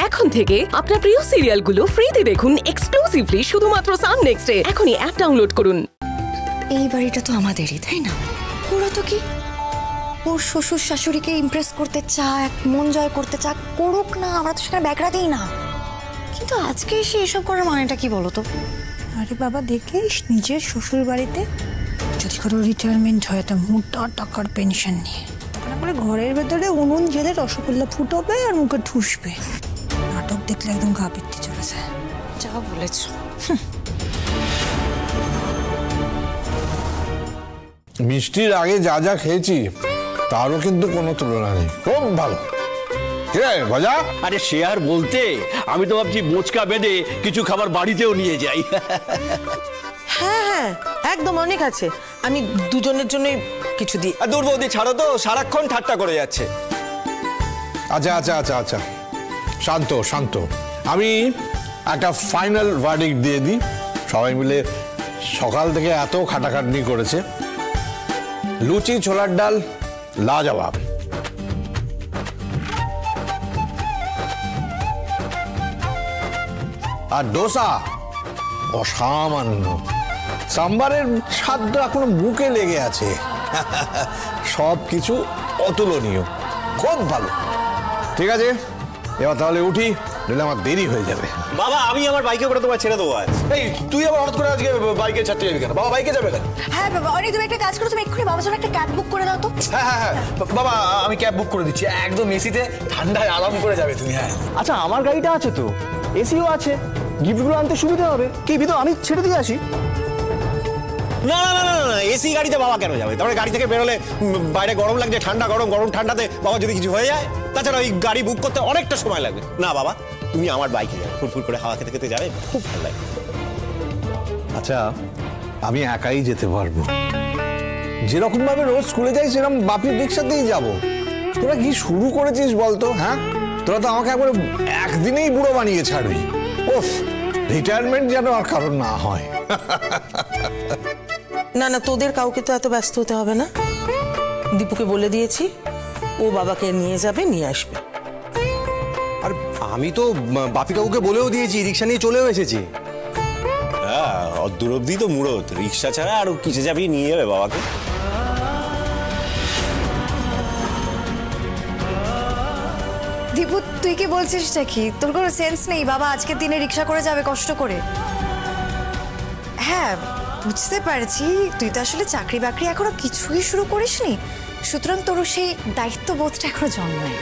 এখন থেকে আপনার প্রিয় সিরিয়ালগুলো ফ্রিতে দেখুন এক্সক্লুসিভলি শুধুমাত্র সান নেক্সটে। এখনই অ্যাপ ডাউনলোড করুন। এই বাড়িটা তো আমাদেরই, তাই না? ওরা তো কি ওর শ্বশুর শাশুড়িকে ইমপ্রেস করতে চায়, মন জয় করতে চায়, করুক না, আমরা তো সেখানে ব্যাকরা দিই না। কিন্তু আজকে এসে এসব করার মানেটা কি বলো তো? আরে বাবা, দেখিস নিজের শ্বশুর বাড়িতে যদি কারো রিটায়ারমেন্ট হয় তা মোটা টাকার পেনশন নিয়ে, তখন আমরা ঘরের ভেতরে উনুন জেলে রসগোল্লা ফুটবে আর মুখে ঠুসবে। নাটক দেখলে একদম গা পিত্তি চলেছে। যা বলেছ। মিষ্টির আগে যা যা খেয়েছি তারও কিন্তু কোনো তুলনা নেই, খুব ভালো। মজা। আরে সে আর বলতে, আমি তো ভাবছি মোচকা বেঁধে কিছু খাবার বাড়িতেও নিয়ে যাই। হ্যাঁ হ্যাঁ একদম, অনেক আছে, আমি দুজনের জন্যই কিছু দিই। দূর বৌদি ছাড়ো তো, সারাক্ষণ ঠাট্টা করে যাচ্ছে। আচ্ছা আচ্ছা আচ্ছা আচ্ছা, শান্ত শান্ত। আমি একটা ফাইনাল ভার্ডিক্ট দিয়ে দিই। সবাই মিলে সকাল থেকে এত খাটাখাটনি করেছে, লুচি ছোলার ডাল লাজবাব, আর ডোসা অসামান্য, সাম্বারের স্বাদ এখনো মুখে লেগে আছে। সব কিছু অতুলনীয়, খুব ভালো। ঠিক আছে, এবার তাহলে উঠি, নইলে আমার দেরি হয়ে যাবে। বাবা আমি আমার বাইকে করে তোমায় ছেড়ে দেবো আজ। এই তুই আবার হঠাৎ করে আজকে বাইকে ছাড়তে যাবি কেন? বাবা বাইকে যাবে কেন? হ্যাঁ বাবা, অনেক তুমি একটা কাজ করো, তুমি এক্ষুনি বাবার জন্য একটা ক্যাব বুক করে দাও তো। হ্যাঁ হ্যাঁ হ্যাঁ বাবা, আমি ক্যাব বুক করে দিচ্ছি, একদম এসিতে ঠান্ডায় আরাম করে যাবে তুমি। হ্যাঁ আচ্ছা, আমার গাড়িটা আছে তো, এসিও আছে, গিফটগুলো আনতে সুবিধা হবে। কি বিধু, আমি ছেড়ে দিয়ে আসি। না না না না, এসি গাড়িতে বাবা কেন যাবে? তারপরে গাড়ি থেকে বেরোলে বাইরে গরম লাগছে, ঠান্ডা গরম, গরম ঠান্ডাতে বাবা যদি কিছু হয়ে যায়, তাছাড়া ওই গাড়ি বুক করতে অনেকটা সময় লাগবে। না বাবা, তুমি আমার বাইকে যাবে, ফুরফুর করে হাওয়া খেতে খেতে যাবে, খুব ভালো লাগবে। আচ্ছা, আমি একাই যেতে পারবো, যেরকম ভাবে রোজ স্কুলে যাই সেরকম বাপির রিক্সাতেই যাবো। তোরা কি শুরু করেছিস বলতো? হ্যাঁ, তোরা তো আমাকে একবার একদিনেই বুড়ো বানিয়ে ছাড়বি। ওফ, রিটায়ারমেন্ট যেন আর কারণ না হয়। না না, তোদের কাউকে তো এত ব্যস্ত হতে হবে না, দীপুকে বলে দিয়েছি, ও বাবাকে নিয়ে যাবে, নিয়ে আসবে। আর আমি তো বাপি কাকুকে বলেও দিয়েছি, রিক্সা নিয়ে চলেও এসেছি। হ্যাঁ, অদূর অব্দি তো মুড়ত, রিক্সা ছাড়া আর কিসে যাবি, নিয়ে যাবে বাবাকে। দীপু, তুই কি বলছিসটা কি? তোর কোনো সেন্স নেই? বাবা আজকের দিনে রিক্সা করে যাবে কষ্ট করে? হ্যাঁ বুঝতে পারছি, তুই তো আসলে চাকরি বাকরি এখনো কিছুই শুরু করিসনি, সুতরাং তোর সেই দায়িত্ববোধটা এখনো জন্মায়।